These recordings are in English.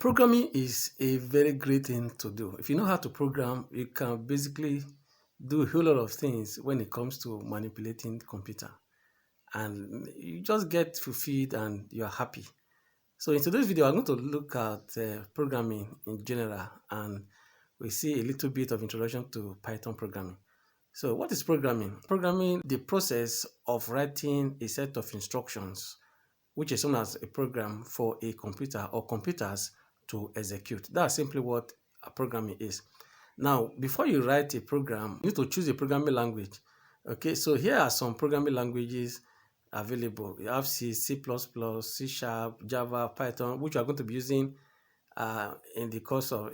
Programming is a very great thing to do. If you know how to program, you can basically do a whole lot of things when it comes to manipulating computer, and you just get fulfilled and you are happy. So in today's video, I'm going to look at programming in general, and we see a little bit of introduction to Python programming. So what is programming? Programming, the process of writing a set of instructions, which is known as a program for a computer or computers to execute. That's simply what a programming is. Now, before you write a program, you need to choose a programming language. Okay, so here are some programming languages available. You have C, C++, C Sharp, Java, Python, which we are going to be using in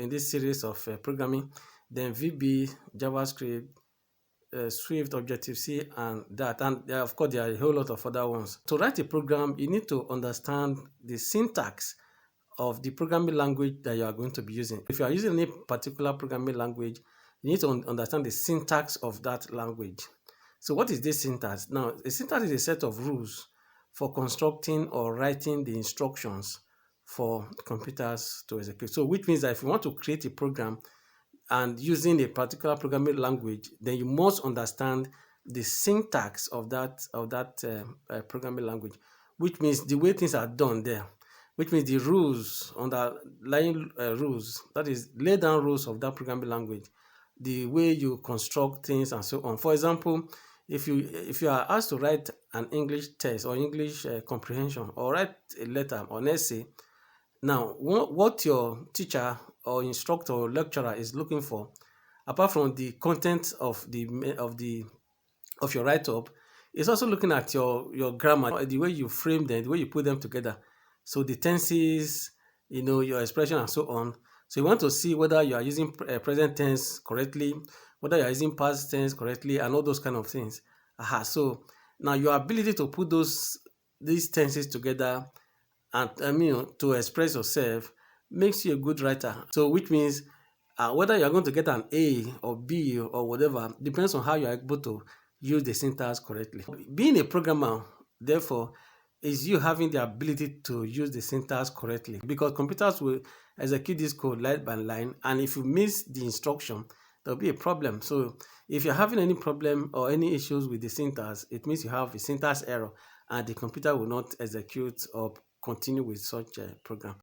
this series of programming. Then VB, JavaScript, Swift, Objective-C, and that. And of course, there are a whole lot of other ones. To write a program, you need to understand the syntax of the programming language that you are going to be using. If you are using any particular programming language, you need to understand the syntax of that language. So what is this syntax? Now, a syntax is a set of rules for constructing or writing the instructions for computers to execute. So which means that if you want to create a program and using a particular programming language, then you must understand the syntax of that programming language, which means the way things are done there, which means the rules, underlying rules, that is, lay down rules of that programming language, the way you construct things and so on. For example, if you are asked to write an English test or English comprehension, or write a letter or an essay, now what your teacher or instructor or lecturer is looking for, apart from the content of your write-up, is also looking at your grammar, the way you frame them, the way you put them together. So the tenses, your expression and so on. So you want to see whether you are using present tense correctly, whether you are using past tense correctly, and all those kind of things. So now your ability to put these tenses together and to express yourself makes you a good writer. So which means whether you are going to get an A or B or whatever depends on how you are able to use the syntax correctly. Being a programmer, therefore, is you having the ability to use the syntax correctly, because computers will execute this code line by line, and if you miss the instruction, there'll be a problem. So if you're having any problem or any issues with the syntax, it means you have a syntax error, and the computer will not execute or continue with such a program.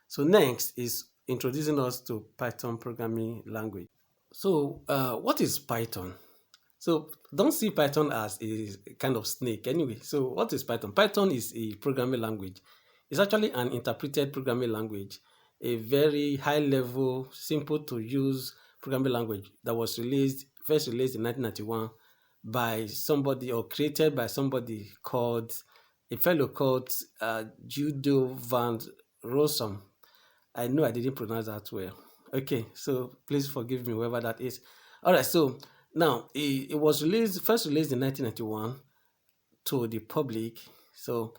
So next is introducing us to Python programming language. So what is Python? So don't see Python as a kind of snake anyway. So what is Python? Python is a programming language. It's actually an interpreted programming language, a very high level, simple to use programming language that was first released in 1991 by somebody, or created by somebody called, a fellow called Guido van Rossum. I know I didn't pronounce that well. Okay, so please forgive me, whoever that is. All right, so now it was first released in 1991 to the public. So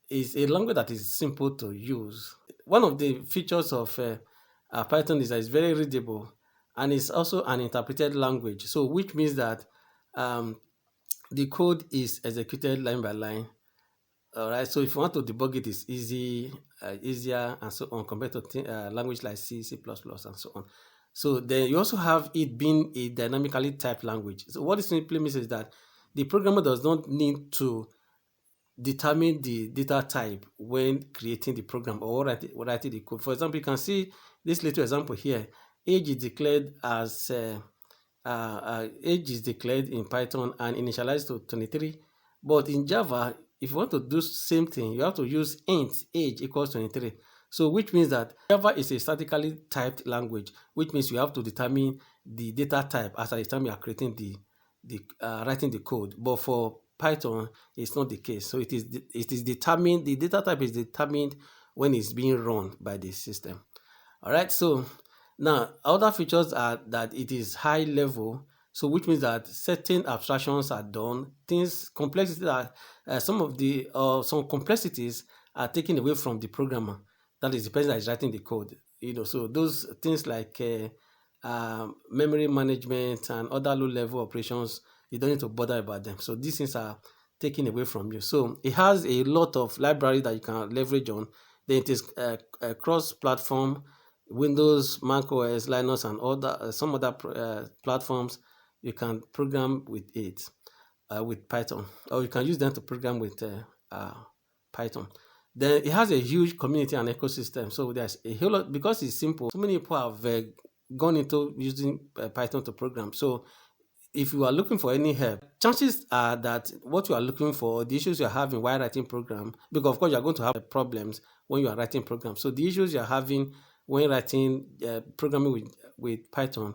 it's a language that is simple to use. One of the features of Python is that it's very readable, and it's also an interpreted language. So which means that the code is executed line by line. All right, so if you want to debug it, it's easier and so on, compared to language like C, C++, and so on. So then you also have it being a dynamically typed language. So what it simply means is that the programmer does not need to determine the data type when creating the program or writing the code. For example, you can see this little example here. Age is declared as age is declared in Python and initialized to 23. But in Java, if you want to do the same thing, you have to use int age equals 23. So which means that Java is a statically typed language, which means you have to determine the data type as at the time you are creating writing the code. But for Python, it's not the case. So it is determined, the data type is determined when it's being run by the system. All right, so now other features are that it is high level. So which means that certain abstractions are done, complexities are some complexities are taken away from the programmer. That is the person that is writing the code. So those things like memory management and other low-level operations, you don't need to bother about them. So these things are taken away from you. So it has a lot of library that you can leverage on Then it is cross-platform, Windows, Mac OS, Linux, and other some other platforms. You can program with it with Python, or you can use them to program with Python. Then it has a huge community and ecosystem. So there's a whole lot because it's simple. So many people have gone into using Python to program. So if you are looking for any help, chances are that what you are looking for, the issues you're having while writing program, because of course you're going to have problems when you are writing programs. So the issues you're having when writing programming with Python,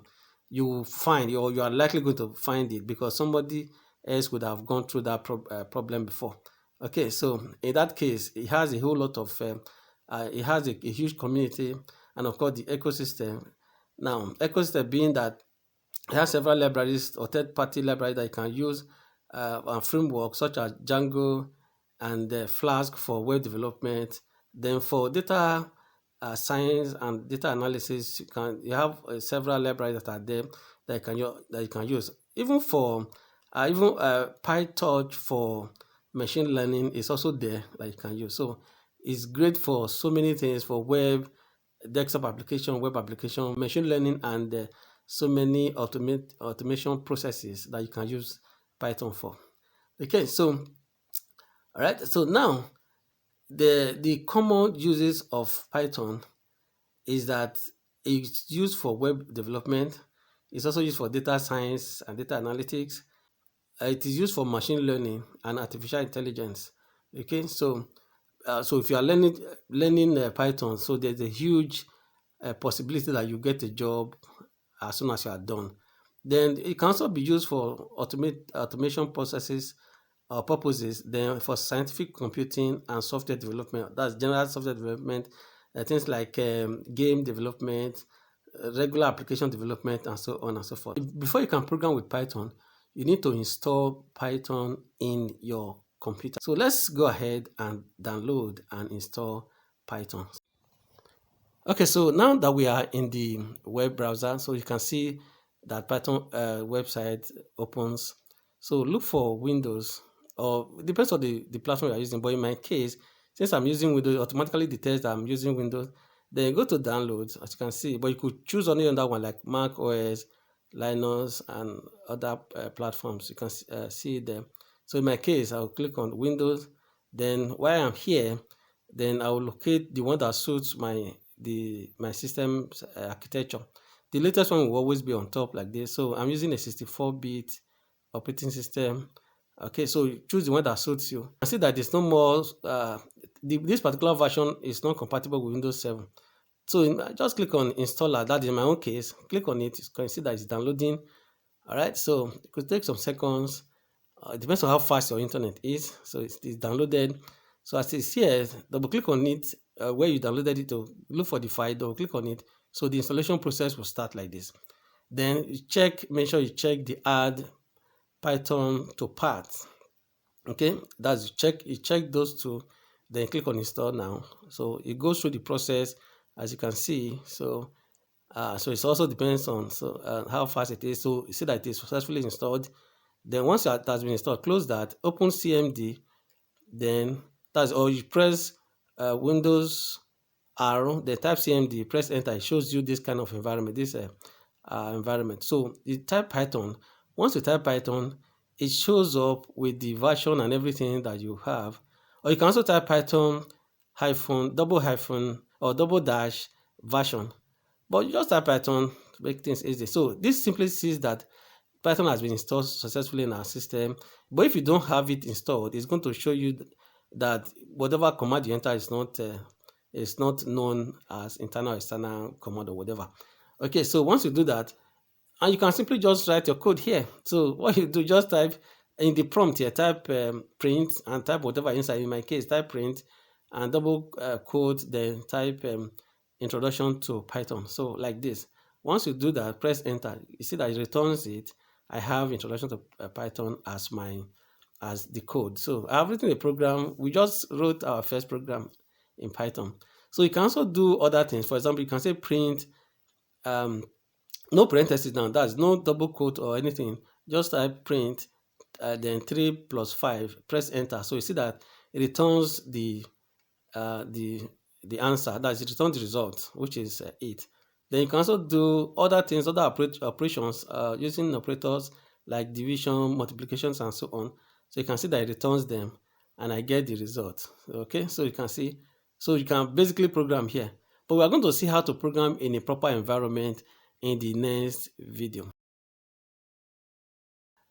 you find, or you are likely going to find it because somebody else would have gone through that problem before. Okay, so in that case, it has a whole lot of, it has a huge community, and of course the ecosystem. Now, ecosystem being that it has several libraries or third-party libraries that you can use and frameworks such as Django and Flask for web development. Then for data science and data analysis, you have several libraries that are there that you can use. Even for PyTorch for machine learning is also there that you can use. So it's great for so many things, for web, desktop application, web application, machine learning, and so many automation processes that you can use Python for. Okay, so all right, so now the common uses of Python is that it's used for web development. It's also used for data science and data analytics. It is used for machine learning and artificial intelligence. Okay, so if you are learning Python, so there's a huge possibility that you get a job as soon as you are done. Then it can also be used for automation processes or purposes. Then for scientific computing and software development, that's general software development, things like game development, regular application development, and so on and so forth. Before you can program with Python, you need to install Python in your computer. So let's go ahead and download and install Python. Okay, so now that we are in the web browser, so you can see that Python website opens. So look for Windows, or it depends on the platform you're using. But in my case, since I'm using Windows, it automatically detects that I'm using Windows. Then you go to downloads, as you can see, but you could choose any other one like Mac OS, Linux, and other platforms. You can see them. So in my case, I'll click on Windows. Then while I'm here, then I'll locate the one that suits my system's architecture. The latest one will always be on top like this. So I'm using a 64-bit operating system. Okay, so you choose the one that suits you. I see that there's no more, this particular version is not compatible with Windows 7. So just click on installer. That is in my own case. Click on it. You can see that it's downloading. All right, so it could take some seconds. It depends on how fast your internet is. So it's downloaded. So as it's here, double click on it where you downloaded it to look for the file, double click on it. So the installation process will start like this. Then you make sure you check the add Python to path. Okay, that's you check those two, then click on install now. So it goes through the process as you can see. So it also depends on how fast it is. So you see that it is successfully installed. Then once that has been installed, close that, open CMD, then or you press Windows R, then type CMD, press enter. It shows you this kind of environment, environment. So you type Python. Once you type Python, it shows up with the version and everything that you have. Or you can also type Python double dash version. But you just type Python to make things easy. So this simply says that Python has been installed successfully in our system. But if you don't have it installed, it's going to show you that whatever command you enter is not known as internal or external command or whatever. Okay, so once you do that, and you can simply just write your code here. So what you do, just type in the prompt here, type print and type whatever inside. In my case, type print and double quote, then type introduction to Python. So like this. Once you do that, press enter. You see that it returns it. I have introduction to Python as the code. So I've written a program. We just wrote our first program in Python. So you can also do other things. For example, you can say print, no parentheses now. That's no double quote or anything. Just type print, then 3 + 5. Press enter. So you see that it returns the the answer, that's it, return the result, which is 8. Then you can also do other things, other operations using operators like division, multiplications, and so on. So you can see that it returns them, and I get the result. Okay, so you can see, so you can basically program here. But we are going to see how to program in a proper environment in the next video.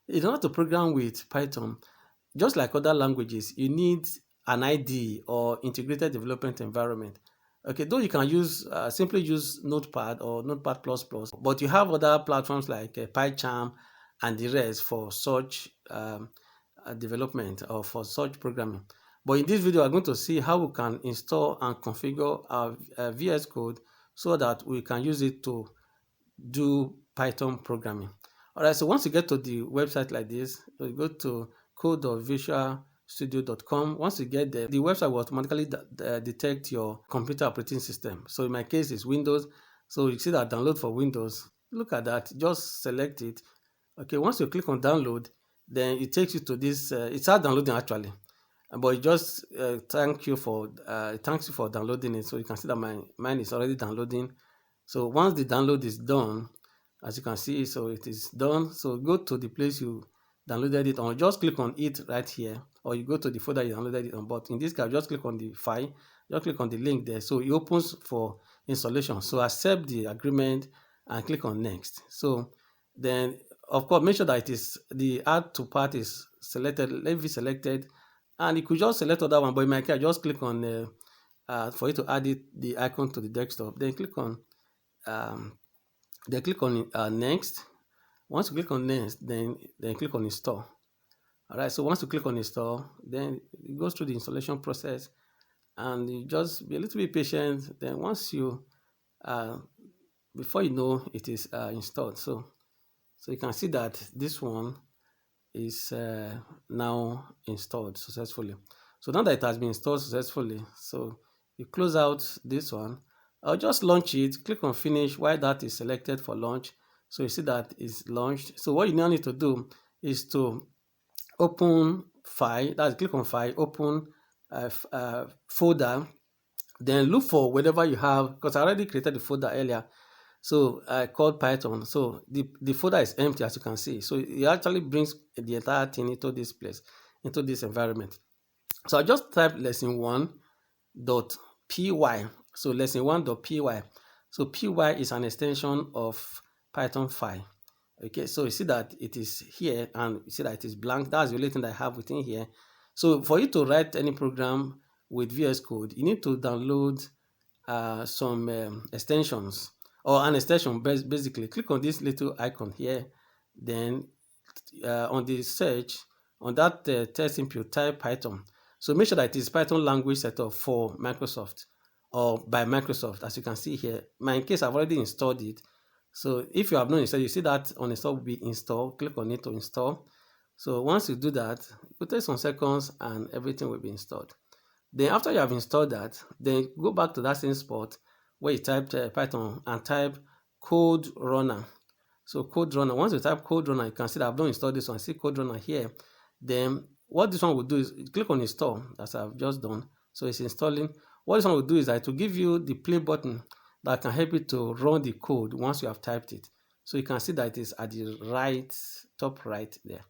In order to program with Python, just like other languages, you need an IDE or integrated development environment. Okay, though you can use simply use Notepad or Notepad++, but you have other platforms like PyCharm and the rest for such development or for such programming. But in this video, we're going to see how we can install and configure our VS Code so that we can use it to do Python programming. All right, so once you get to the website like this, you go to code.visualstudio.com. Once you get there, the website will automatically detect your computer operating system. So in my case, it's Windows. So you see that download for Windows. Look at that, just select it. Okay, once you click on download, then it takes you to this, it starts downloading actually. But it just thanks you for downloading it. So you can see that mine is already downloading. So once the download is done, as you can see, so it is done. So go to the place you downloaded it on, just click on it right here, or you go to the folder you downloaded it on. But in this case, just click on the file, just click on the link there. So it opens for installation. So accept the agreement and click on next. So then, of course, make sure that it is the add to part is selected, let it selected, and you could just select other one. But in my case, just click on for you to add it, the icon to the desktop. Then click on next. Once you click on next, then click on install. All right, so once you click on install, then it goes through the installation process, and you just be a little bit patient. Then once you before you know, it is installed. So you can see that this one is now installed successfully. So now that it has been installed successfully, so you close out this one. I'll just launch it, click on finish while that is selected for launch. So you see that it's launched. So what you now need to do is to open file, that's click on file, open folder, then look for whatever you have, because I already created the folder earlier. So I called Python. So the folder is empty, as you can see. So it actually brings the entire thing into this place, into this environment. So I just type lesson1.py. So lesson1.py. So py is an extension of Python file. Okay, so you see that it is here, and you see that it is blank. That's the only thing that I have within here. So for you to write any program with VS Code, you need to download some extensions, or an extension. Basically, click on this little icon here. Then on the search, on that text input, type Python. So make sure that it is Python language setup for Microsoft or by Microsoft. As you can see here, in case I've already installed it. So if you have not installed, you see that on install will be installed. Click on it to install. So once you do that, it will take some seconds and everything will be installed. Then after you have installed that, then go back to that same spot where you typed Python and type code runner. So code runner, once you type code runner, you can see that I've not installed this one. See code runner here. Then what this one will do is click on install, as I've just done. So it's installing. What this one will do is that it will give you the play button that can help you to run the code once you have typed it. So you can see that it is at the right, top right there.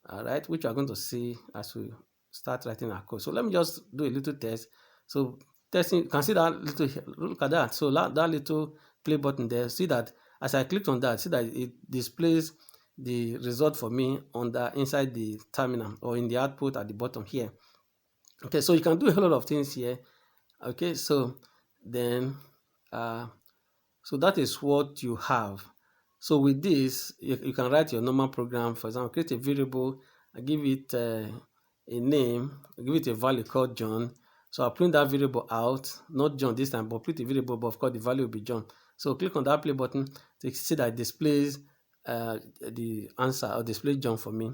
All right, which we are going to see as we start writing our code. So let me just do a little test. So testing, you can see that little, look at that. So that little play button there, see that as I clicked on that, see that it displays the result for me on the inside the terminal or in the output at the bottom here. Okay, so you can do a whole lot of things here. Okay, so then so that is what you have. So with this, you can write your normal program. For example, create a variable, give it a name, give it a value called John. So I'll print that variable out, not John this time, but print a variable, but of course the value will be John. So click on that play button to see that it displays the answer, or display John for me.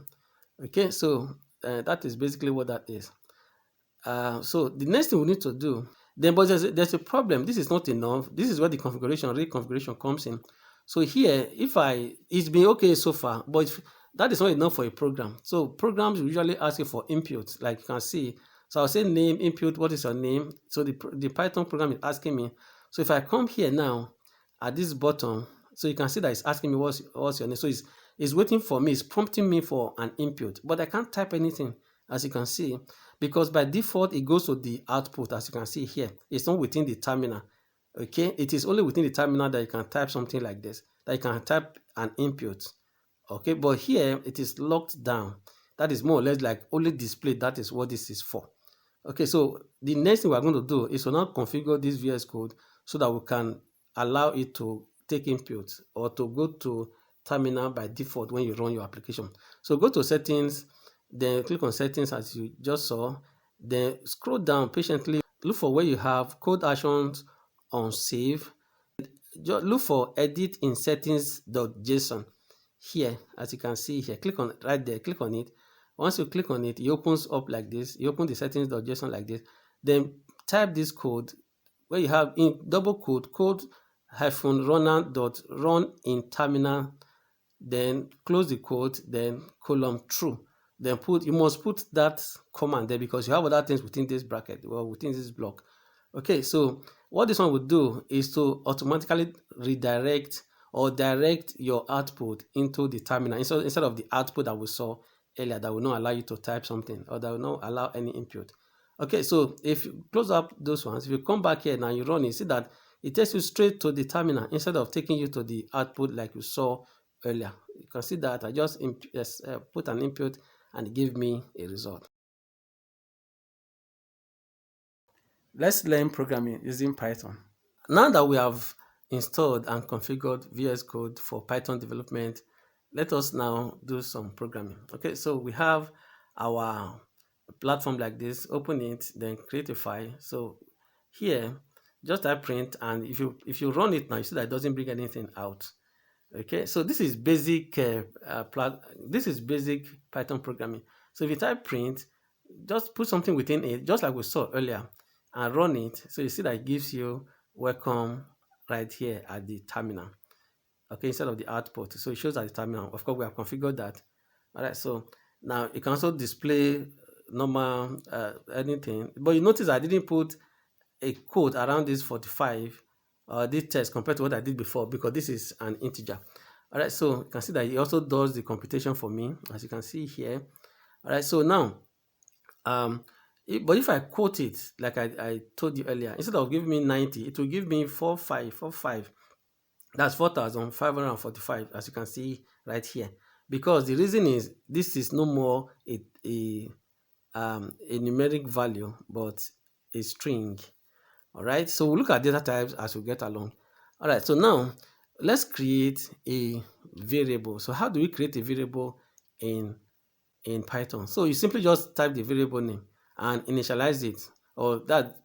Okay, so that is basically what that is. So the next thing we need to do, then, but there's a problem. This is not enough. This is where the reconfiguration comes in. So here, it's been okay so far, but that is not enough for a program. So programs usually ask you for inputs, like you can see. So I'll say name, input, what is your name? So the Python program is asking me. So if I come here now at this button, so you can see that it's asking me what's your name. So it's waiting for me, it's prompting me for an input, but I can't type anything, as you can see, because by default it goes to the output, as you can see here. It's not within the terminal. Okay, it is only within the terminal that you can type something like this, that you can type an input. Okay, but here it is locked down. That is more or less like only display. That is what this is for. Okay, so the next thing we're going to do is to now configure this VS Code so that we can allow it to take input or to go to terminal by default when you run your application. So go to settings, then click on settings as you just saw, then scroll down patiently, look for where you have code actions on save. Just look for edit in settings.json here, as you can see here. Click on right there, click on it. Once you click on it, it opens up like this. You open the settings.json like this. Then type this code where you have in double quote code-runner.run in terminal, then close the quote, then column true. Then you must put that command there because you have other things within this bracket or within this block. Okay, so what this one would do is to automatically redirect or direct your output into the terminal instead of the output that we saw earlier that will not allow you to type something or that will not allow any input. Okay, so if you close up those ones, if you come back here now, you run it, see that it takes you straight to the terminal instead of taking you to the output like you saw earlier. You can see that I just put an input and it gave me a result. Let's learn programming using Python. Now that we have installed and configured VS Code for Python development, let us now do some programming. Okay, so we have our platform like this. Open it, then create a file. So here, just type print, and if you run it now, you see that it doesn't bring anything out. Okay, so this is basic basic Python programming. So if you type print, just put something within it, just like we saw earlier, and run it. So you see that it gives you welcome right here at the terminal. Okay, instead of the output. So it shows at the terminal. Of course, we have configured that. All right, so now you can also display normal anything. But you notice I didn't put a code around this 45 this text compared to what I did before because this is an integer. All right, so you can see that it also does the computation for me, as you can see here. All right, so now, but if I quote it like I told you earlier, instead of giving me 90, it will give me 4545. That's 4,545, as you can see right here. Because the reason is this is no more a numeric value, but a string. All right, so we'll look at data types as we get along. All right, so now let's create a variable. So how do we create a variable in Python? So you simply just type the variable name and initialize it, or that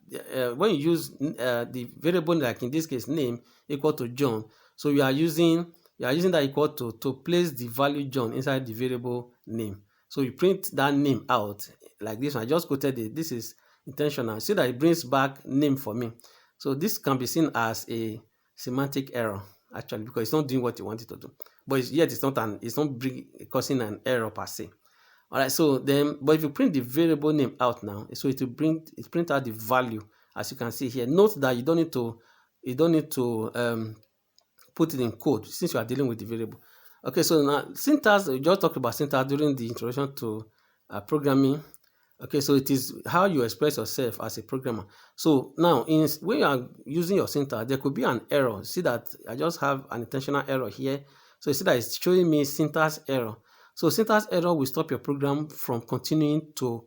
when you use the variable, like in this case name equal to John, so you are using that equal to place the value John inside the variable name. So you print that name out like this one. I just quoted it. This is intentional. See that it brings back name for me. So this can be seen as a semantic error actually, because it's not doing what you want it to do. But yet it's not causing an error per se. All right, so then, but if you print the variable name out now, so it will print out the value, as you can see here. Note that you don't need to put it in code since you are dealing with the variable. Okay, so now syntax, we just talked about syntax during the introduction to programming. Okay, so it is how you express yourself as a programmer. So now, when you are using your syntax, there could be an error. See that I just have an intentional error here. So you see that it's showing me syntax error. So syntax error will stop your program from continuing to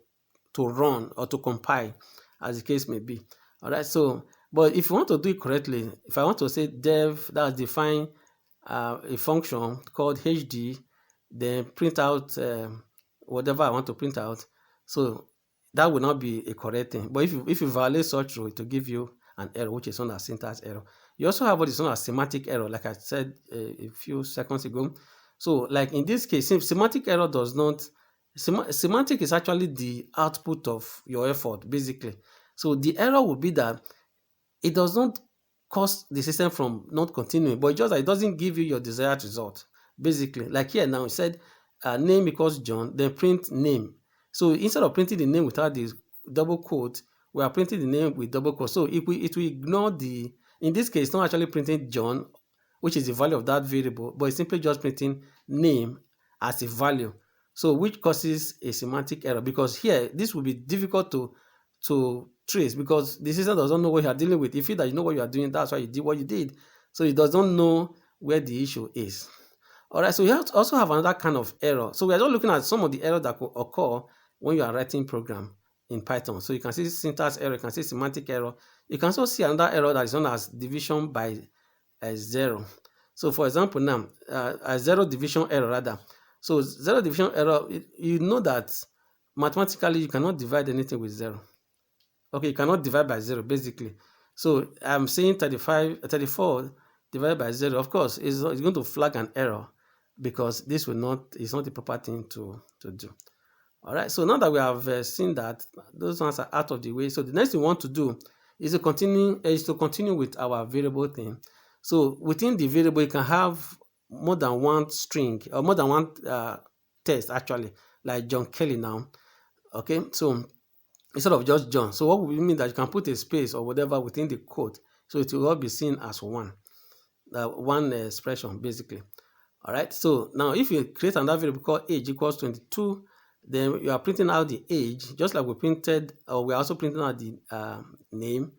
run or to compile, as the case may be. All right. So, but if you want to do it correctly, if I want to say dev, that's define a function called HD, then print out whatever I want to print out. So that will not be a correct thing. But if you violate such rule, it will give you an error, which is known as syntax error. You also have what is known as semantic error, like I said a few seconds ago. So, like in this case, semantic error does not. Semantic is actually the output of your effort, basically. So the error would be that it does not cause the system from not continuing, but it doesn't give you your desired result. Basically, like here now, it said name equals John, then print name. So instead of printing the name without the double quote, we are printing the name with double quote. So it will ignore in this case, it's not actually printing John, which is the value of that variable, but it's simply just printing name as a value. So which causes a semantic error, because here this will be difficult to trace, because the system doesn't know what you are dealing with. If you know what you are doing, that's why you did what you did. So it doesn't know where the issue is. All right, so you also have another kind of error. So we are just looking at some of the errors that could occur when you are writing program in Python. So you can see syntax error, you can see semantic error. You can also see another error that is known as division by zero. So for example now, a zero division error rather. So zero division error, you know that mathematically you cannot divide anything with zero. Okay, you cannot divide by zero basically. So I'm saying 34 divided by zero, of course, is going to flag an error, because this is not the proper thing to do. All right, so now that we have seen that those ones are out of the way, so the next thing we want to do is to continue with our variable thing. So within the variable, you can have more than one string, or more than one text actually, like John Kelly now. Okay, so instead of just John, so what would mean that you can put a space or whatever within the code, so it will all be seen as one expression basically. All right, so now if you create another variable called age equals 22, then you are printing out the age, just like we printed, or we're also printing out the name.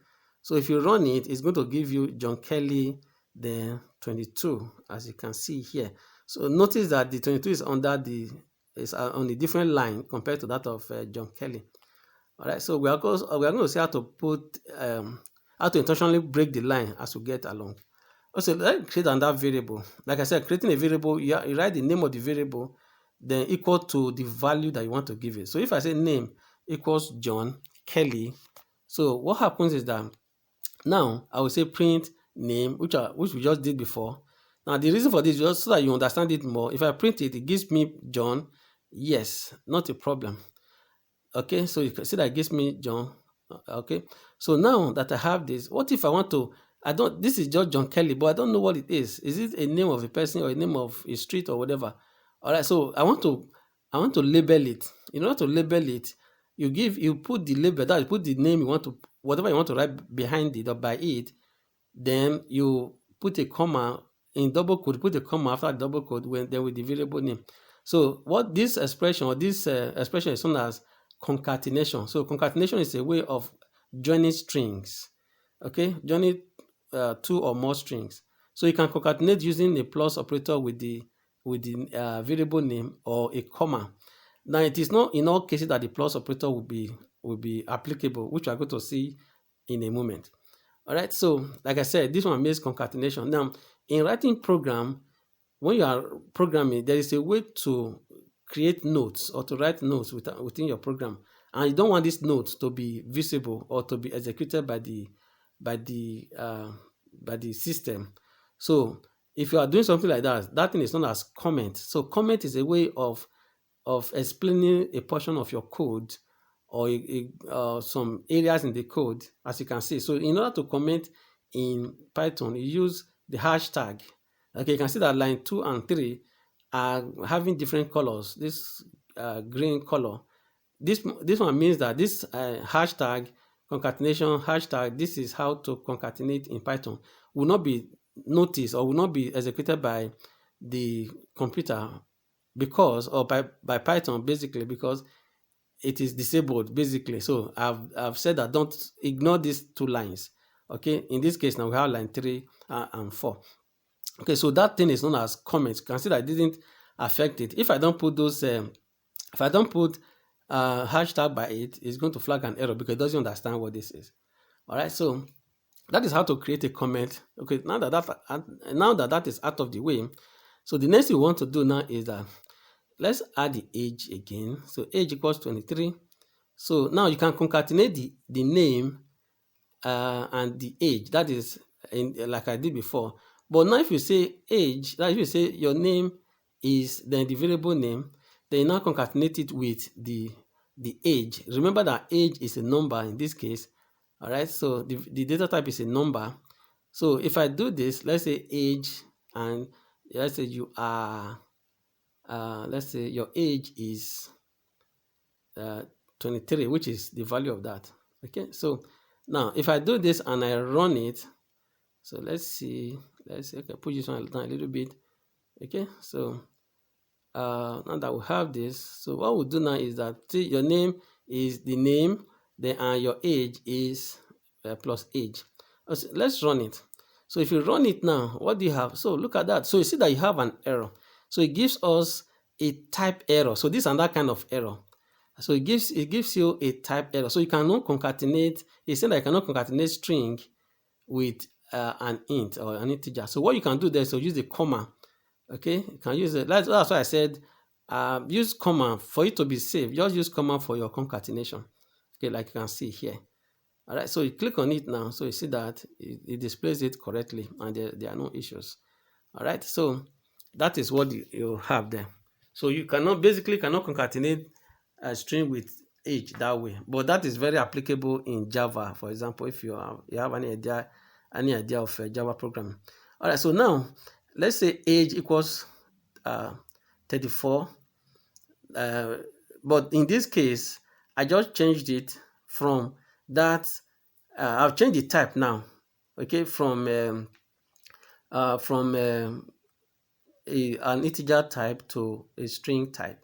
So if you run it, it's going to give you John Kelly, then 22, as you can see here. So notice that the 22 is on a different line compared to that of John Kelly. All right, so we are going to see how to intentionally break the line as we get along. Also, let's create another variable. Like I said, creating a variable, you write the name of the variable, then equal to the value that you want to give it. So if I say name equals John Kelly, so what happens is that now I will say print name, which we just did before. Now the reason for this is just so that you understand it more. If I print it, it gives me John. Yes, not a problem. Okay, so you can see that it gives me John. Okay, so now that I have this, what if I want to, this is just John Kelly, but I don't know what it is. Is it a name of a person or a name of a street or whatever? All right, so I want to label it. In order to label it, you put the label, that you put the name whatever you want to write behind it or by it, then you put a comma in double quote, put a comma after the double quote then with the variable name. So what this expression is known as concatenation. So concatenation is a way of joining strings. Okay, joining two or more strings. So you can concatenate using a plus operator with the variable name or a comma. Now it is not in all cases that the plus operator will be applicable, which we are going to see in a moment. All right, so like I said, this one makes concatenation. Now in writing program, when you are programming, there is a way to create notes or to write notes within your program, and you don't want these notes to be visible or to be executed by the system. So if you are doing something like that thing is known as comment. So comment is a way of explaining a portion of your code or some areas in the code, as you can see. So in order to comment in Python, you use the hashtag. Okay, you can see that line 2 and 3 are having different colors. This green color, this one means that this hashtag concatenation hashtag, this is how to concatenate in Python, will not be noticed or will not be executed by the computer by Python basically, because it is disabled basically. So I've said that don't ignore these two lines. Okay, in this case now we have line 3 and 4. Okay, so that thing is known as comment. You can see that it didn't affect it. If I don't put hashtag by it's going to flag an error because it doesn't understand what this is. All right, so that is how to create a comment. Okay, now that is out of the way, so the next thing we want to do now is that let's add the age again. So age equals 23. So now you can concatenate the name and the age. That is like I did before. But now if you say age, if you say your name is then the variable name, then you now concatenate it with the age. Remember that age is a number in this case. All right, so the data type is a number. So if I do this, let's say age, and let's say you are let's say your age is 23, which is the value of that. Okay, so now if I do this and I run it, so let's see, okay, push this one down a little bit. Okay, so now that we have this, so what we'll do now is that, see, your name is the name, then your age is plus age. Let's run it. So if you run it now, what do you have? So look at that. So you see that you have an error. So it gives us a type error. So this is another kind of error. So it gives you a type error. So you cannot concatenate. It's saying that you cannot concatenate string with an int or an integer. So what you can do there is to use the comma. Okay, you can use it. That's why I said use comma for it to be safe. Just use comma for your concatenation. Okay, like you can see here. All right, so you click on it now. So you see that it displays it correctly and there are no issues. All right, so that is what you have there. So you basically cannot concatenate a string with age that way, but that is very applicable in Java, for example, if you have any idea of Java programming. All right, so now let's say age equals 34, but in this case I just changed it from that. I've changed the type now, okay, from an integer type to a string type.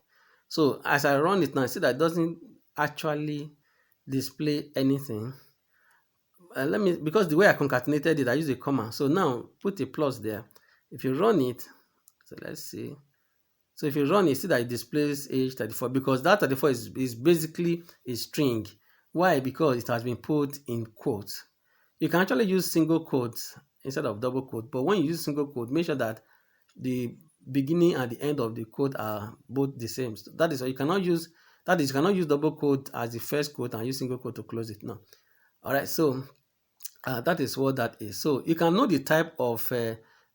So as I run it now, I see that it doesn't actually display anything. Because the way I concatenated it, I use a comma. So now put a plus there. If you run it, so let's see. So if you run it, see that it displays age 34, because that 34 is basically a string. Why? Because it has been put in quotes. You can actually use single quotes instead of double quote, but when you use single quote, make sure that the beginning and the end of the quote are both the same. So that is why you cannot use double quote as the first quote and use single quote to close it. No. All right. So that is what that is. So you can know the type of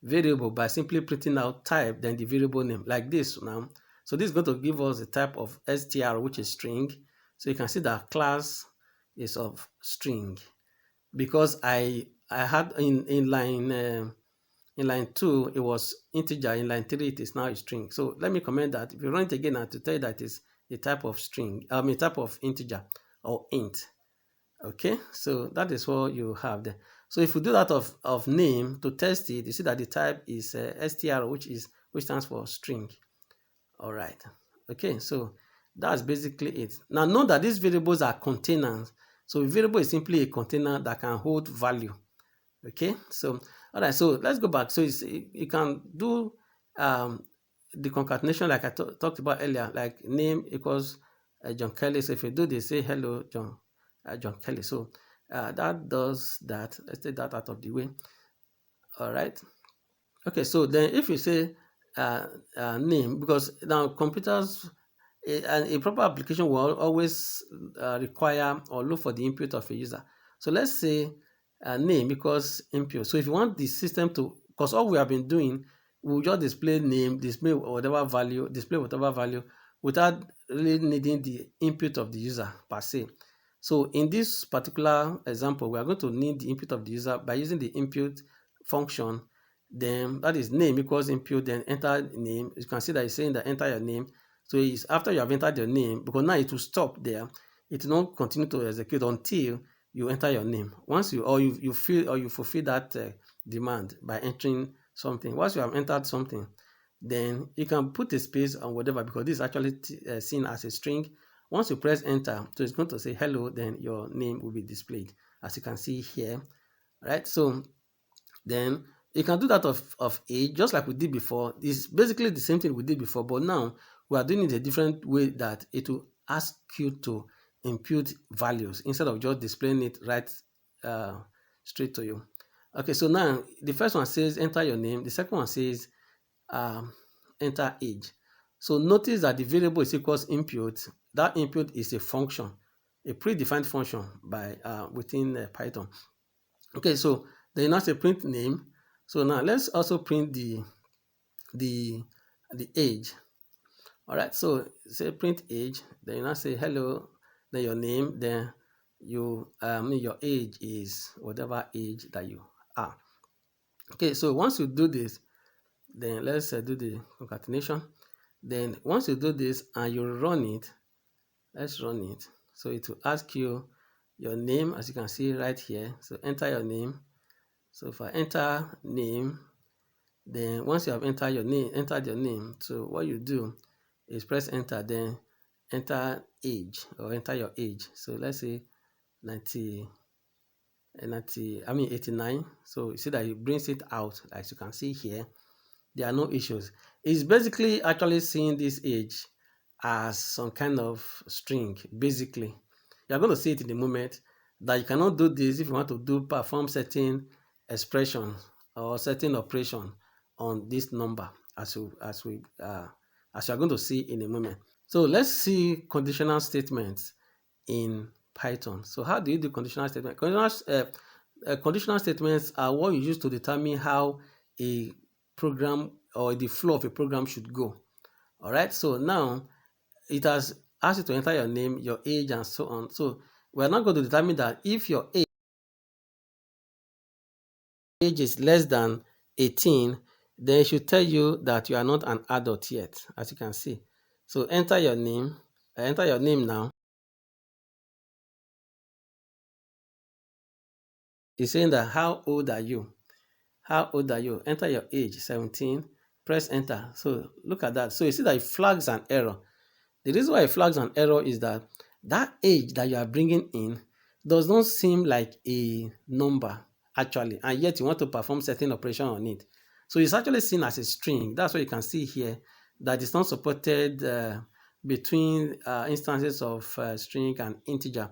variable by simply printing out type, then the variable name, like this now. So this is going to give us the type of str, which is string. So you can see that class is of string, because I had in line 2 it was integer, in line 3 it is now a string. So let me comment that if you run it again and to tell you that it's a type of string, a type of integer or int. Okay, so that is what you have there. So if you do that of name to test it, you see that the type is str, which stands for string. All right. Okay, so that's basically it. Now note that these variables are containers. So a variable is simply a container that can hold value. Okay, so all right, so let's go back. So you can do the concatenation like I talked about earlier, like name equals John Kelly. So if you do this, say hello John Kelly. So that does that. Let's take that out of the way. All right. Okay, so then if you say name, because now computers, a proper application will always require or look for the input of a user. So let's say name equals input. So if you want the system to, because all we have been doing, we'll just display name, display whatever value without really needing the input of the user per se. So in this particular example, we are going to need the input of the user by using the input function. Then that is name equals input, then enter name. You can see that it's saying that enter your name. So it's after you have entered your name, because now it will stop there. It will not continue to execute until you enter your name. Once you fulfill that demand by entering something. Once you have entered something, then you can put a space on whatever, because this is actually seen as a string. Once you press enter, so it's going to say hello, then your name will be displayed, as you can see here. Right? So then you can do that of age, just like we did before. It's basically the same thing we did before, but now we are doing it a different way, that it will ask you to impute values instead of just displaying it right straight to you. Okay, so now the first one says enter your name. The second one says enter age. So notice that the variable is equals input. That input is a function, a predefined function by within Python. Okay, so then you now say print name. So now let's also print the age. All right, so say print age. Then you now say hello. Then your name. Then you your age is whatever age that you are. Okay, so once you do this, then let's do the concatenation. Then once you do this and you run it, let's run it. So it will ask you your name, as you can see right here. So enter your name. So if I enter name, then once you have entered your name, so what you do is press enter, then enter age or enter your age. So let's say 89. So you see that it brings it out, as you can see here. There are no issues. It's basically actually seeing this age as some kind of string. Basically, you're going to see it in the moment that you cannot do this if you want to perform certain expression or certain operation on this number, as you are going to see in a moment. So let's see conditional statements in Python. So how do you do conditional statements? Conditional statements are what you use to determine how a program or the flow of a program should go. All right. So now it has asked you to enter your name, your age, and so on. So we're not going to determine that if your age is less than 18, then it should tell you that you are not an adult yet, as you can see. So enter your name. Enter your name now. It's saying that how old are you? How old are you? Enter your age, 17. Press enter. So look at that. So you see that it flags an error. The reason why it flags an error is that that age that you are bringing in does not seem like a number actually, and yet you want to perform certain operation on it. So it's actually seen as a string. That's what you can see here, that it's not supported between instances of string and integer.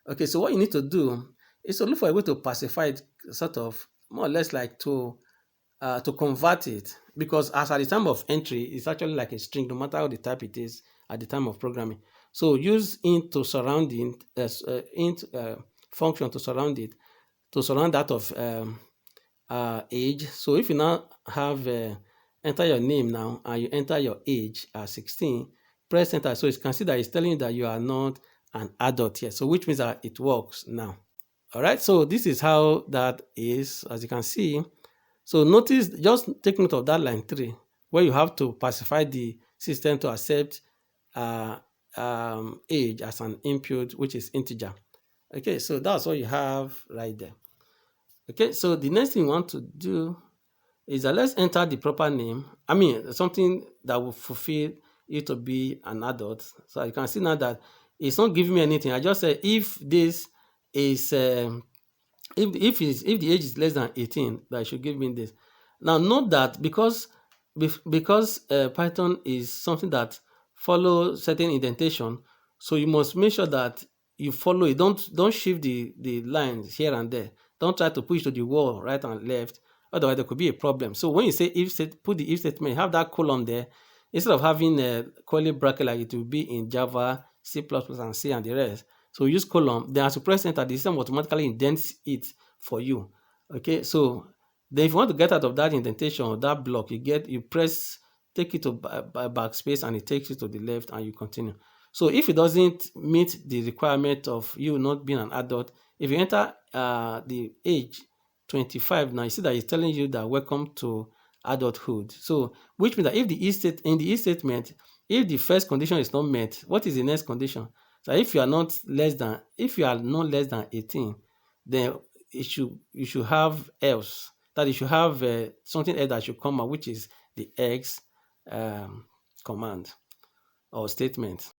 Okay, so what you need to do is to look for a way to pacify it, sort of more or less like to convert it, because as at the time of entry, it's actually like a string, no matter how the type it is at the time of programming. So use int to surround it, int function to surround it, to surround that of age. So if you now have enter your name now and you enter your age as 16, press enter. So you can see that it's telling you that you are not an adult yet. So which means that it works now. All right. So this is how that is, as you can see. So notice, just take note of that line 3, where you have to pacify the system to accept age as an input, which is integer. Okay, so that's what you have right there. Okay, so the next thing you want to do is that let's enter the proper name. I mean, something that will fulfill you to be an adult. So you can see now that it's not giving me anything. I just said if this is if the age is less than 18, that should give me this. Now note that because Python is something that follows certain indentation, so you must make sure that you follow it. Don't shift the lines here and there. Don't try to push to the wall right and left, otherwise there could be a problem. So when you say if set, put the if statement, have that colon there instead of having a curly bracket like it will be in Java, C++, and C and the rest. So use column, then as you press enter, the system automatically indents it for you. Okay, so then if you want to get out of that indentation or that block, you press, take it to backspace, and it takes you to the left, and you continue. So if it doesn't meet the requirement of you not being an adult, if you enter the age 25, now you see that it's telling you that welcome to adulthood. So which means that if in the if statement, if the first condition is not met, what is the next condition? So if you are not less than 18, then you should have else, that you should have something else that should come out, which is the X command or statement.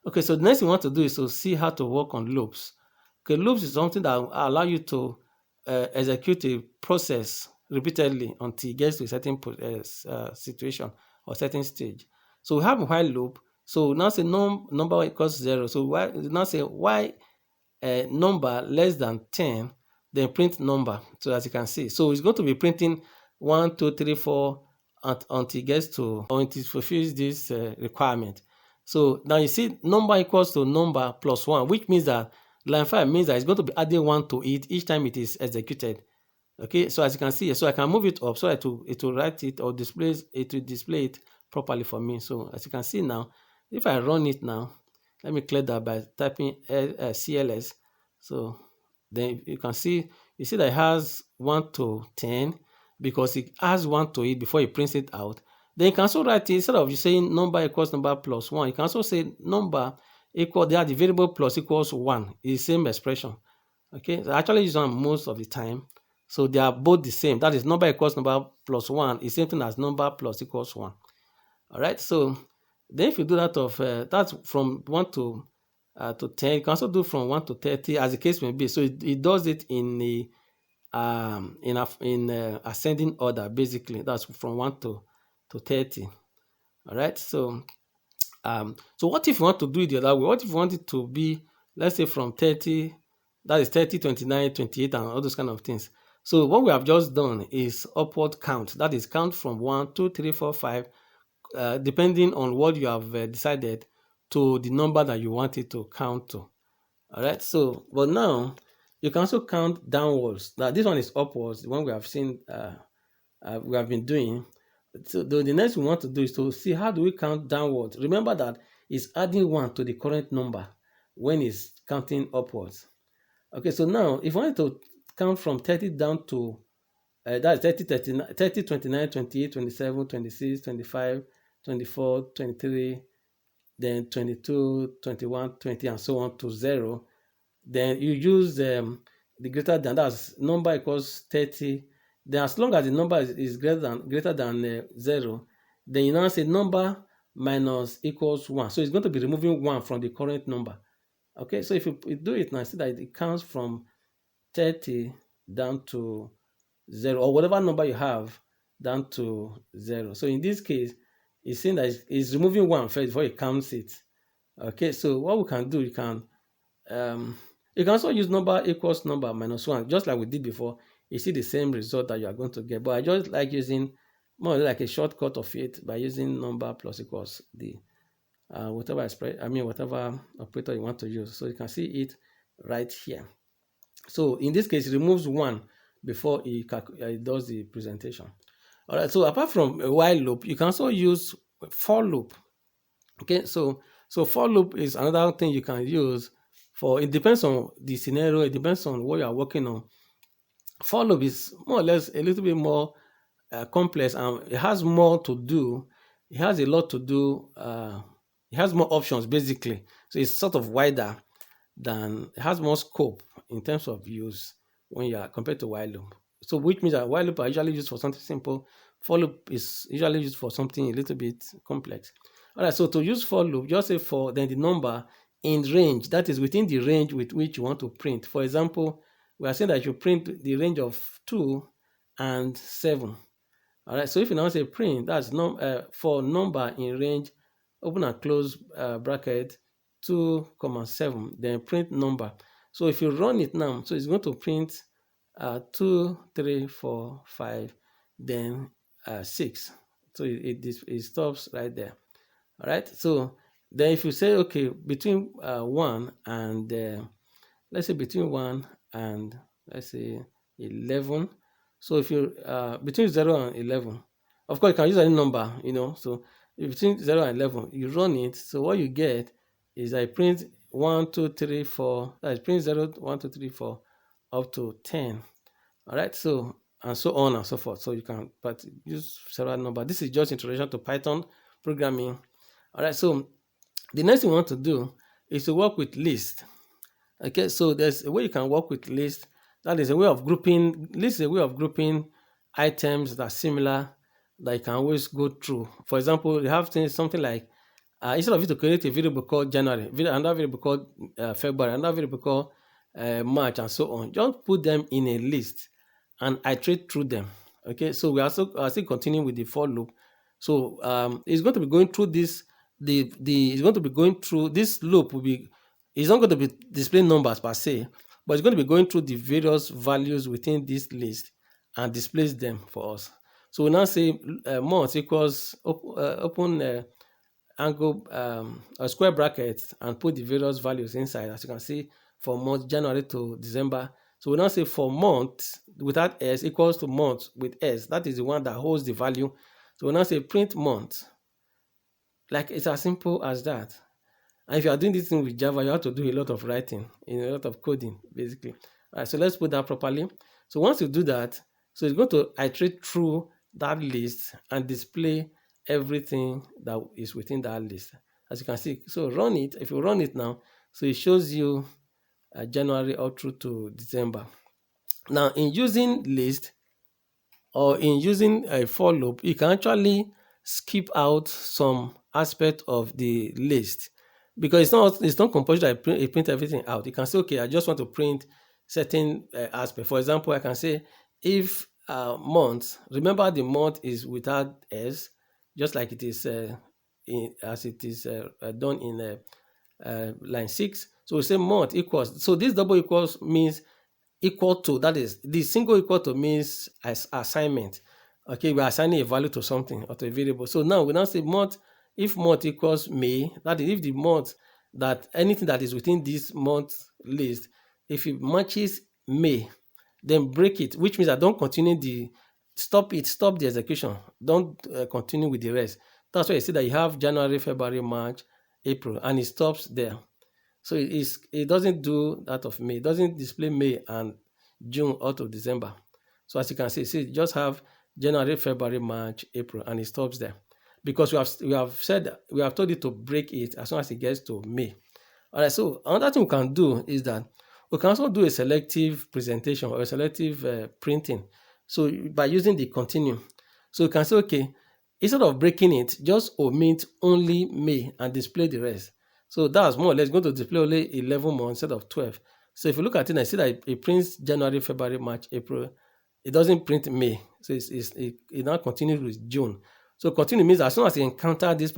Okay, so the next thing we want to do is to see how to work on loops. Okay, loops is something that will allow you to execute a process repeatedly until it gets to a certain situation or certain stage. So we have a while loop. So now say number equals 0. So now say y number less than 10, then print number. So as you can see, so it's going to be printing 1, 2, 3, 4 until it gets to, or until it fulfills this requirement. So now you see number equals to number plus 1, which means that line 5 means that it's going to be adding 1 to it each time it is executed. Okay, so as you can see, so I can move it up so that it will write it or display it properly for me. So as you can see now, if I run it now, let me clear that by typing CLS. So then you can see, you see that it has 1 to 10 because it has 1 to it before it prints it out. Then you can also write it, instead of you saying number equals number plus 1, you can also say number equal, they are the variable plus equals 1 is the same expression. Okay, so I actually use them most of the time. So they are both the same. That is number equals number plus 1 is same thing as number plus equals 1. All right, so then if you do that of that's from 1 to 10, you can also do from 1 to 30 as the case may be. So it does it in the in ascending order, basically. That's from 1 to 30. All right, so what if you want to do it the other way? What if you want it to be, let's say, from 30, that is 30, 29, 28, and all those kind of things? So what we have just done is upward count. That is count from 1, 2, 3, 4, 5, depending on what you have decided, to the number that you want it to count to. All right, so, but now you can also count downwards. Now this one is upwards, the one we have seen, we have been doing. So the next we want to do is to see how do we count downwards. Remember that it's adding 1 to the current number when it's counting upwards. Okay, so now if I want to count from 30 down to that's 30, 39, 30, 29, 28, 27, 26, 25, 24, 23, then 22, 21, 20, and so on to 0. Then you use the greater than, that's number equals 30. Then as long as the number is greater than 0, then you now say number minus equals 1. So it's going to be removing 1 from the current number. Okay, so if you do it now, see that it counts from 30 down to 0, or whatever number you have down to 0. So in this case, it's saying that it's removing 1 first before it counts it. Okay, so what we can do, you can also use number equals number minus 1, just like we did before. You see the same result that you are going to get, but I just like using more like a shortcut of it by using number plus equals the whatever operator you want to use. So you can see it right here. So in this case, it removes 1 before it does the presentation. All right, so apart from a while loop, you can also use for loop. Okay, so for loop is another thing you can use for, it depends on the scenario, it depends on what you are working on. For loop is more or less a little bit more complex, and it has more to do. It has a lot to do. It has more options, basically. So it's sort of wider than, it has more scope in terms of use when you are compared to while loop. So which means that while loop are usually used for something simple. For loop is usually used for something a little bit complex. All right, so to use for loop, just say for, then the number in range, that is within the range with which you want to print. For example, we are saying that you print the range of 2 and 7. All right, so if you now say print, that's for number in range, open and close bracket, 2, 7, then print number. So if you run it now, so it's going to print 2, 3, 4, 5, then 6. So it stops right there. All right, so then if you say, okay, between 1 and let's say between 1 and let's say 11. So if you between 0 and 11, of course you can use any number, so between 0 and 11 you run it. So what you get is I print 1, 2, 3, 4, that is print 0, 1, 2, 3, 4 up to 10. All right, so and so on and so forth. So you can use several number. This is just introduction to Python programming. All right, so the next thing we want to do is to work with list. Okay, so there's a way you can work with list. That is a way of grouping. List is a way of grouping items that are similar that you can always go through. For example, you have something like instead of you to create a variable called January, another variable called February, another variable called March, and so on. Just put them in a list and iterate through them. Okay, so we are still continuing with the for loop. So it's going to be going through this. It's going to be going through this loop. It's not going to be displaying numbers per se, but it's going to be going through the various values within this list and displays them for us. So we now say month equals open angle a square bracket and put the various values inside. As you can see, for month January to December. So we now say for month without S equals to month with S. That is the one that holds the value. So we now say print month. Like, it's as simple as that. And if you are doing this thing with Java, you have to do a lot of writing, a lot of coding, basically. All right, so let's put that properly. So once you do that, so it's going to iterate through that list and display everything that is within that list. as you can see. So run it. If you run it now, so it shows you January all through to December. Now, in using list or in using a for loop, you can actually skip out some aspect of the list because it's not compulsory that I print everything out. You can say, okay, I just want to print certain aspect. For example, I can say if month, remember the month is without s, just like it is as it is done in line 6. So we say month equals. So this double equals means equal to, that is, the single equal to means as assignment. Okay, we're assigning a value to something or to a variable. So now we now say month, if month equals May, that is, if the month, that anything that is within this month list, if it matches May, then break it, which means I don't continue stop the execution. Don't continue with the rest. That's why you see that you have January, February, March, April, and it stops there. So it doesn't do that of May. It doesn't display May and June out of December. So as you can see, just have January, February, March, April, and it stops there. Because we have told it to break it as soon as it gets to May. All right, so another thing we can do is that we can also do a selective presentation or a selective printing. So by using the continue. So you can say, okay, instead of breaking it, just omit only May and display the rest. So that's more or less going to display only 11 months instead of 12. So if you look at it, I see that it prints January, February, March, April. It doesn't print May. So it now continues with June. So continue means as soon as you encounter this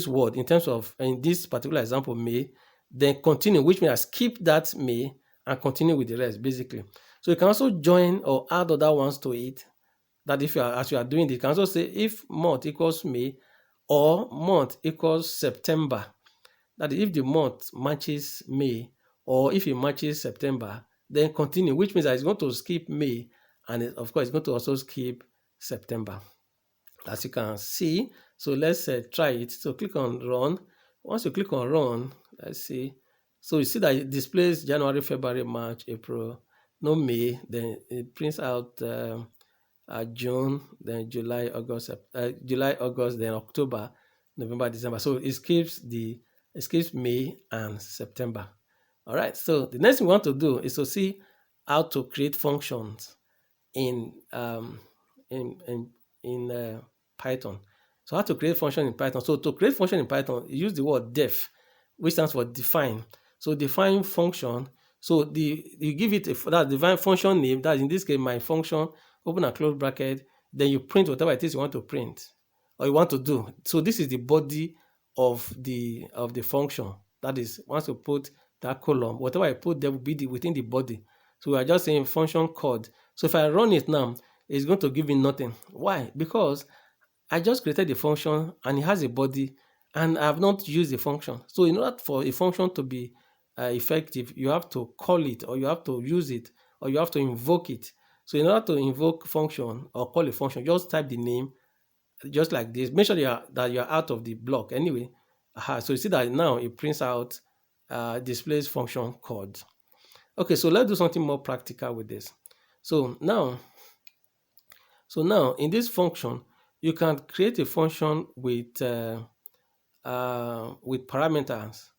word in terms of, in this particular example, May, then continue, which means skip that May and continue with the rest, basically. So you can also join or add other ones to it. That as you are doing this, you can also say if month equals May or month equals September. That is, if the month matches May or if it matches September, then continue, which means that it's going to skip May and of course it's going to also skip September, as you can see. So let's try it. So click on run. Once you click on run, let's see. So you see that it displays January, February, March, April, no May. Then it prints out June, then July, August, then October, November, December. So it skips May and September. All right. So the next thing we want to do is to see how to create functions in Python. So how to create function in Python. So to create function in Python, you use the word def, which stands for define. So define function. So you give it that define function name. That in this case, my function, open and close bracket. Then you print whatever it is you want to print or you want to do. So this is the body of the function. That is, once you put that column, whatever I put there will be within the body. So we are just saying function code. So if I run it now, it's going to give me nothing. Why? Because I just created the function and it has a body and I have not used the function. So in order for a function to be effective, you have to call it or you have to use it or you have to invoke it. So in order to invoke function or call a function, just type the name just like this. Make sure that you're out of the block anyway. So you see that now it prints out displays function code. Okay, so let's do something more practical with this. So now in this function, you can create a function with parameters.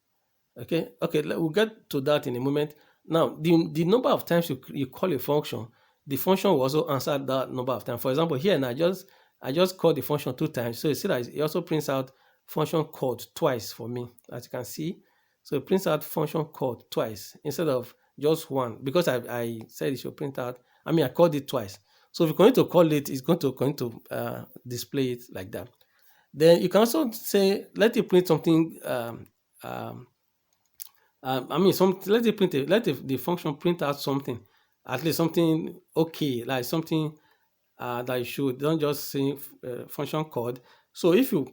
Okay, we'll get to that in a moment. Now, the number of times you call a function, the function will also answer that number of times. For example, here now I just called the function 2 times. So you see that it also prints out function code twice for me, as you can see. So it prints out function code twice instead of just one, because I said it should print out. I called it twice. So if you're going to call it, it's going to display it like that. Then you can also say, let it print something. Let the function print out something, at least something okay, like something that you should. Don't just say function code. So if you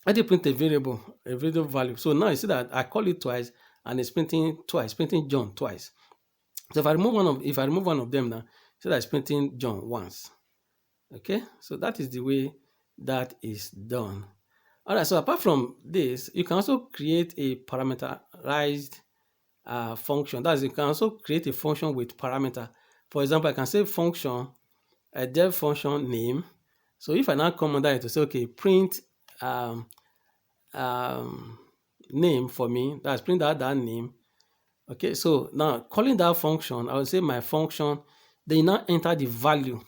let it print a variable value. So now you see that I call it twice and it's printing twice, printing John twice. So if I remove one of them now, so that's printing John once. Okay, so that is the way that is done. All right, so apart from this, you can also create a parameterized function. That is, you can also create a function with parameter. For example, I can say function, a dev function name. So if I now come under it to say, okay, print name for me. That's print out that name. Okay, so now calling that function, I will say my function, then you now enter the value.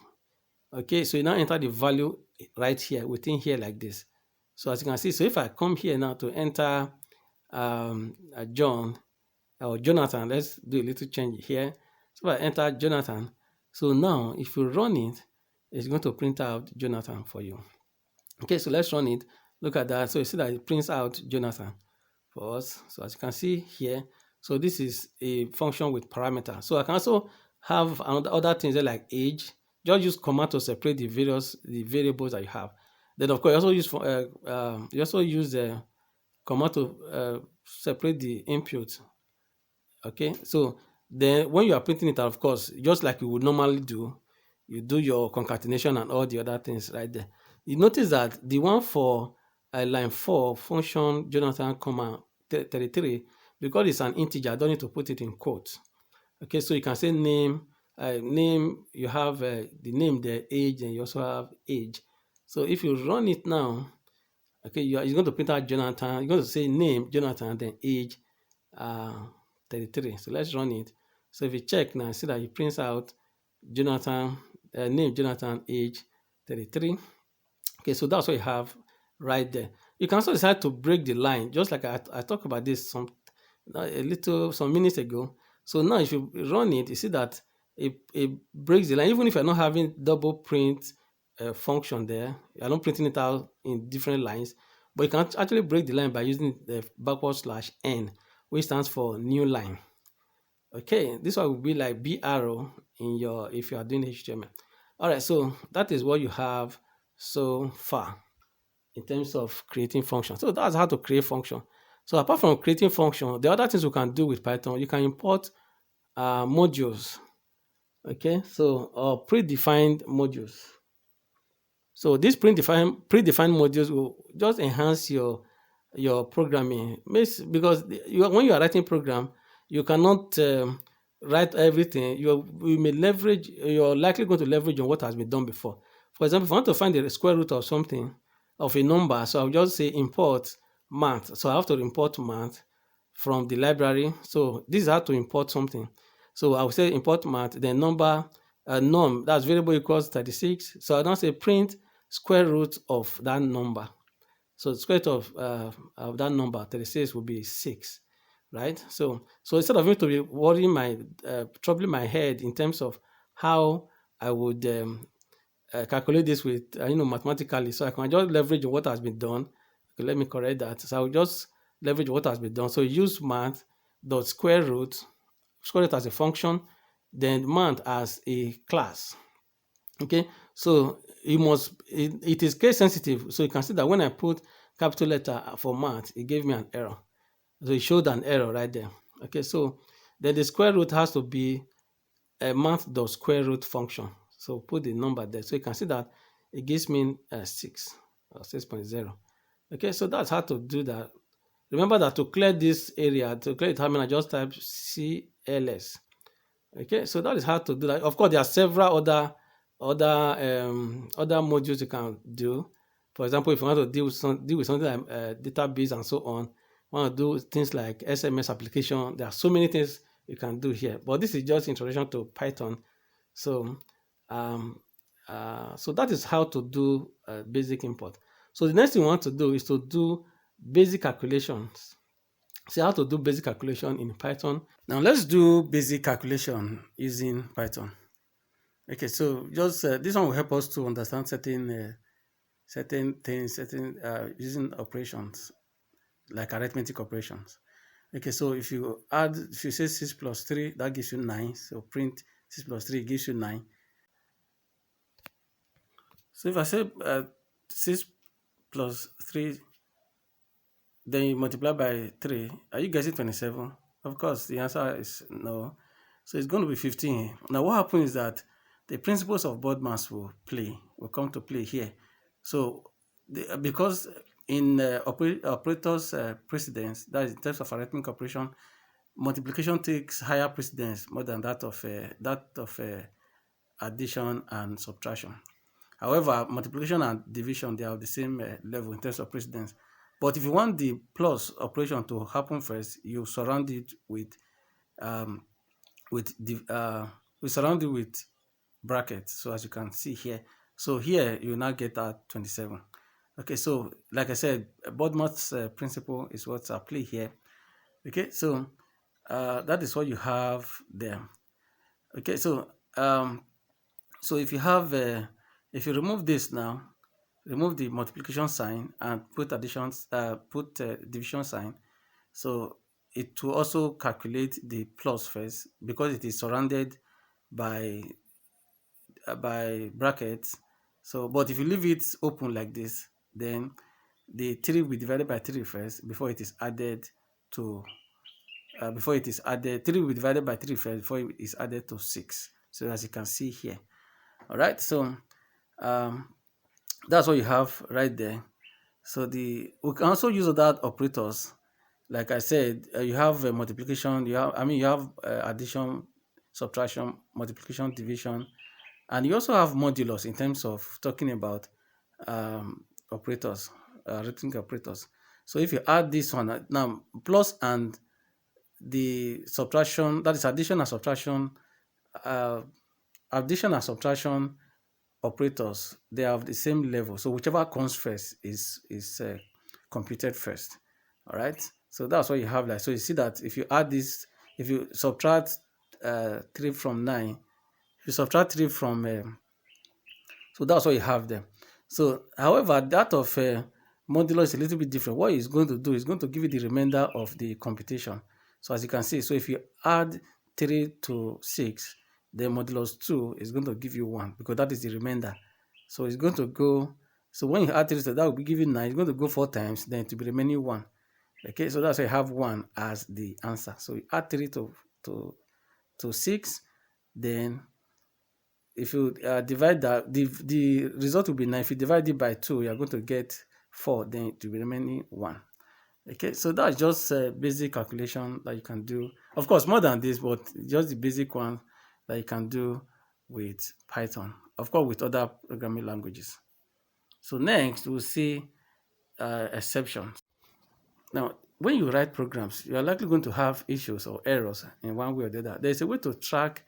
Okay, so you now enter the value right here, within here like this. So as you can see, so if I come here now to enter John or Jonathan, let's do a little change here. So if I enter Jonathan, so now if you run it, it's going to print out Jonathan for you. Okay, so let's run it. Look at that. So you see that it prints out Jonathan for us. So as you can see here, so this is a function with parameter. So I can also have other things like age. Just use command to separate the variables that you have. Then of course you also use the command to separate the input. Okay, so then when you are printing it out, of course, just like you would normally do, you do your concatenation and all the other things right there. You notice that the one for line 4 function Jonathan comma 33, because it's an integer, I don't need to put it in quotes. Okay, so you can say name, you have the name, the age, and you also have age. So if you run it now, okay, you're going to print out Jonathan, you're going to say name Jonathan, then age 33. So let's run it. So if you check now, see that it prints out Jonathan, name Jonathan, age 33. Okay, so that's what you have right there. You can also decide to break the line, just like I talked about this some minutes ago. So now if you run it, you see that it breaks the line, even if you're not having double print function there. You're not printing it out in different lines, but you can actually break the line by using the /n, which stands for new line. Okay, this one will be like B arrow in your, if you are doing HTML. All right, so that is what you have so far in terms of creating functions. So that's how to create function. So apart from creating function, the other things we can do with Python, you can import modules. Okay, so predefined modules. So these predefined modules will just enhance your programming, because when you are writing program, you cannot write everything. You're likely going to leverage on what has been done before. For example, if I want to find the square root of something, of a number, so I'll just say import math. So I have to import math from the library. So this is how to import something. So I will say import math, then number, num, that's variable equals 36. So I don't say print square root of that number. So the square root of that number, 36, will be 6, right? So instead of me to be worrying troubling my head in terms of how I would calculate this with, mathematically, so I can just leverage what has been done. Okay, let me correct that. So I'll just leverage what has been done. So use math dot square root as a function, then math as a class. Okay, so it is case sensitive. So you can see that when I put capital letter for math, it gave me an error. So it showed an error right there. Okay, so then the square root has to be a math dot square root function. So put the number there. So you can see that it gives me 6 or 6.0. Okay, so that's how to do that. Remember that to clear this area, to clear the terminal, just type CLS. Okay, so that is how to do that. Of course, there are several other modules you can do. For example, if you want to deal with something like database and so on, want to do things like SMS application, there are so many things you can do here. But this is just introduction to Python. So so that is how to do basic import. So the next thing we want to do is to do basic calculations. See how to do basic calculation in Python. Now let's do basic calculation using Python. Okay, so just this one will help us to understand certain things, using operations like arithmetic operations. Okay, so if you say 6 plus 3, that gives you 9. So print 6 plus 3 gives you 9. So if I say 6 plus 3, then you multiply by 3, are you getting 27? Of course, the answer is no. So it's going to be 15. Now what happens is that the principles of BODMAS will come to play here. So because in operators precedence, that is in terms of arithmetic operation, multiplication takes higher precedence more than that of addition and subtraction. However, multiplication and division, they are the same level in terms of precedence. But if you want the plus operation to happen first, you surround it um, we surround it with brackets. So as you can see here, so here you now get that 27. Okay, so like I said, BODMAS principle is what's at play here. Okay, so that is what you have there. Okay, so if you have if you remove this now, remove the multiplication sign and put division sign, so it will also calculate the plus first because it is surrounded by brackets. So but if you leave it open like this, then the 3 will be divided by 3 first before it is added to 3 will be divided by 3 first before it is added to 6. So as you can see here. All right, so that's what you have right there. So we can also use other operators. Like I said, you have multiplication, you have addition, subtraction, multiplication, division, and you also have modulus in terms of talking about operators, arithmetic operators. So if you add this one now, plus and the subtraction, that is addition and subtraction, operators, they have the same level. So whichever comes first is computed first. All right. So that's what you have like. So you see that if you add this, if you subtract 3 from 9, if you subtract 3 from so that's what you have there. So however, that of modulo is a little bit different. What it's going to do is going to give you the remainder of the computation. So as you can see, so if you add 3 to 6, then modulus 2 is going to give you 1 because that is the remainder. So it's going to go, so when you add 3 to that will be giving 9, it's going to go 4 times, then it will be remaining 1. Okay, so that's why you have 1 as the answer. So you add 3 to 6, then if you divide that, the result will be 9. If you divide it by 2, you are going to get 4, then it will be remaining 1. Okay, so that's just a basic calculation that you can do. Of course, more than this, but just the basic one that you can do with Python. Of course, with other programming languages. So next, we'll see exceptions. Now, when you write programs, you are likely going to have issues or errors in one way or the other. There's a way to track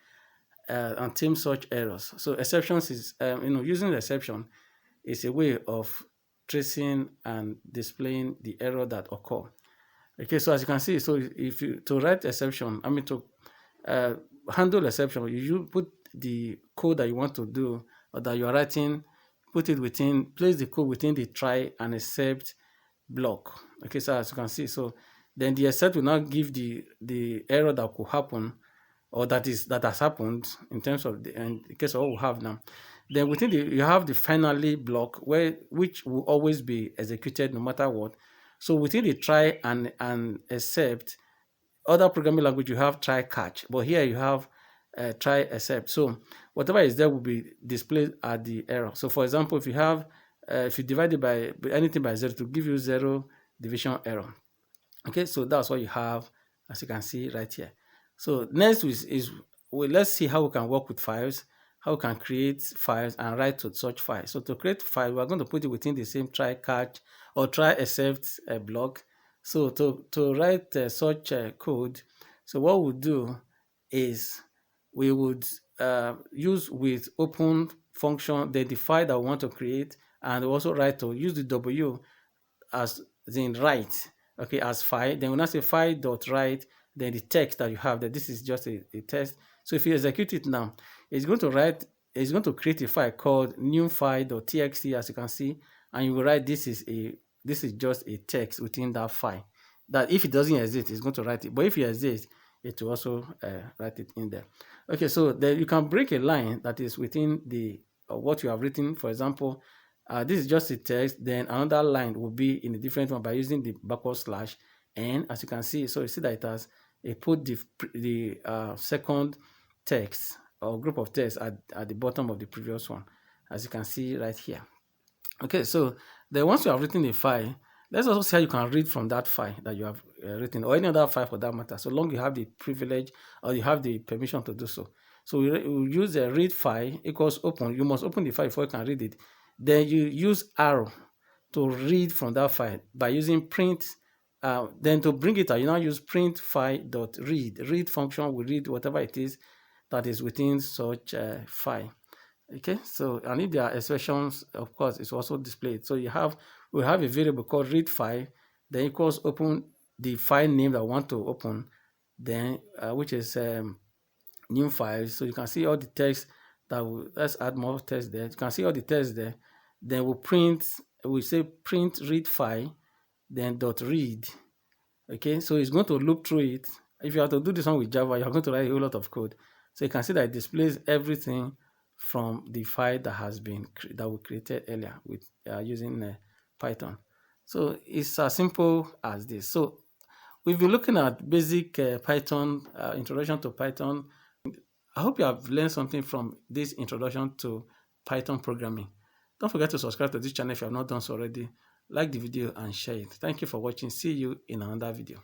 and tame such errors. So exceptions is, using the exception is a way of tracing and displaying the error that occur. Okay, so as you can see, so if you to write exception, to handle exception, you put the code that you want to do or that you are writing, place the code within the try and except block. Okay, so as you can see, so then the except will now give the error that could happen or that has happened in terms of in case of what we have now. Then within you have the finally block which will always be executed no matter what. So within the try and except, other programming language you have try catch, but here you have try except. So whatever is there will be displayed at the error. So for example, if you divide it by anything by 0 to give you 0 division error. Okay, so that's what you have, as you can see right here. So next let's see how we can work with files, how we can create files and write to such files. So to create file, we are going to put it within the same try catch or try except block. So to write such code, so what we'll do is we would use with open function the file that we want to create, and also use the W as in write, okay, as file. Then when I say file.write, then the text that you have there, this is just a text. So if you execute it now, it's going to create a file called new file.txt, as you can see, and you will write this is just a text within that file. That if it doesn't exist, it's going to write it. But if it exists, it will also write it in there. Okay, so then you can break a line that is within the what you have written. For example, this is just a text, then another line will be in a different one by using the backward slash n, as you can see. So you see that it put the second text or group of text at the bottom of the previous one, as you can see right here. Okay, so then once you have written a file, let's also see how you can read from that file that you have written, or any other file for that matter, so long you have the privilege or you have the permission to do so. So we use a read file equals open. You must open the file before you can read it. Then you use arrow to read from that file by using print. Then to bring it out, you now use print file.read. Read function will read whatever it is that is within such a file. Okay, so and if there are expressions, of course, it's also displayed. So we have a variable called read file, then equals open the file name that I want to open, then which is new file. So you can see all the text that let's add more text there. You can see all the text there. Then we say print read file, then .read. Okay, so it's going to loop through it. If you have to do this one with Java, you're going to write a whole lot of code. So you can see that it displays everything from the file that we created earlier with using Python. So it's as simple as this. So we've been looking at basic Python, introduction to Python. I hope you have learned something from this introduction to Python programming. Don't forget to subscribe to this channel if you have not done so already. Like the video and share it. Thank you for watching. See you in another video.